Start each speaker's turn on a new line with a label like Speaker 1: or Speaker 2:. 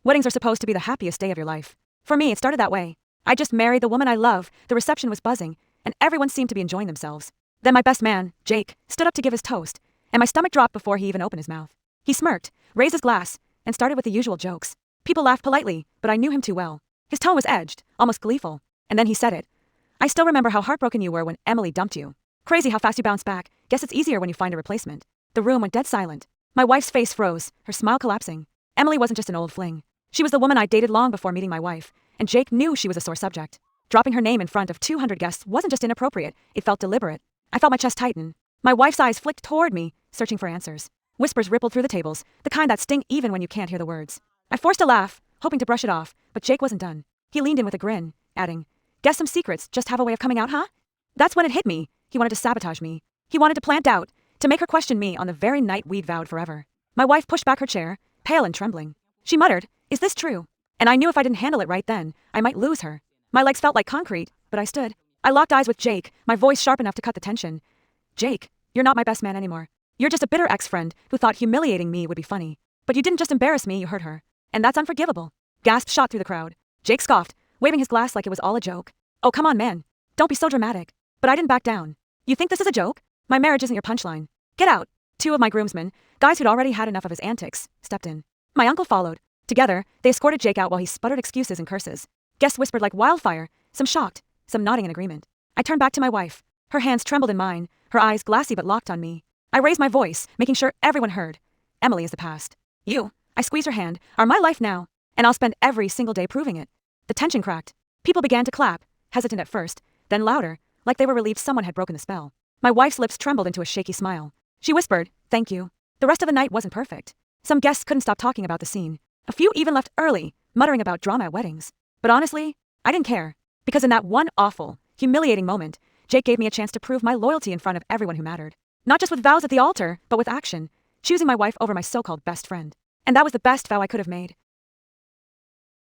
Speaker 1: Weddings are supposed to be the happiest day of your life. For me, it started that way. I just married the woman I love, the reception was buzzing, and everyone seemed to be enjoying themselves. Then my best man, Jake, stood up to give his toast, and my stomach dropped before he even opened his mouth. He smirked, raised his glass, and started with the usual jokes. People laughed politely, but I knew him too well. His tone was edged, almost gleeful, and then he said it. I still remember how heartbroken you were when Emily dumped you. Crazy how fast you bounce back. Guess it's easier when you find a replacement. The room went dead silent. My wife's face froze, her smile collapsing. Emily wasn't just an old fling. She was the woman I dated long before meeting my wife, and Jake knew she was a sore subject. Dropping her name in front of 200 guests wasn't just inappropriate, it felt deliberate. I felt my chest tighten. My wife's eyes flicked toward me, searching for answers. Whispers rippled through the tables, the kind that sting even when you can't hear the words. I forced a laugh, hoping to brush it off, but Jake wasn't done. He leaned in with a grin, adding, "Guess some secrets just have a way of coming out, huh?" That's when it hit me. He wanted to sabotage me. He wanted to plant doubt, to make her question me on the very night we'd vowed forever. My wife pushed back her chair, pale and trembling. She muttered, "Is this true?" And I knew if I didn't handle it right then, I might lose her. My legs felt like concrete, but I stood. I locked eyes with Jake, my voice sharp enough to cut the tension. "Jake, you're not my best man anymore. You're just a bitter ex-friend who thought humiliating me would be funny. But you didn't just embarrass me, you hurt her. And that's unforgivable." Gasps shot through the crowd. Jake scoffed, waving his glass like it was all a joke. "Oh, come on, man. Don't be so dramatic." But I didn't back down. "You think this is a joke? My marriage isn't your punchline. Get out." Two of my groomsmen, guys who'd already had enough of his antics, stepped in. My uncle followed. Together, they escorted Jake out while he sputtered excuses and curses. Guests whispered like wildfire, some shocked, some nodding in agreement. I turned back to my wife. Her hands trembled in mine, her eyes glassy but locked on me. I raised my voice, making sure everyone heard. "Emily is the past. You," I squeezed her hand, "are my life now, and I'll spend every single day proving it." The tension cracked. People began to clap, hesitant at first, then louder, like they were relieved someone had broken the spell. My wife's lips trembled into a shaky smile. She whispered, "Thank you." The rest of the night wasn't perfect. Some guests couldn't stop talking about the scene. A few even left early, muttering about drama at weddings. But honestly, I didn't care. Because in that one awful, humiliating moment, Jake gave me a chance to prove my loyalty in front of everyone who mattered. Not just with vows at the altar, but with action, choosing my wife over my so-called best friend. And that was the best vow I could have made.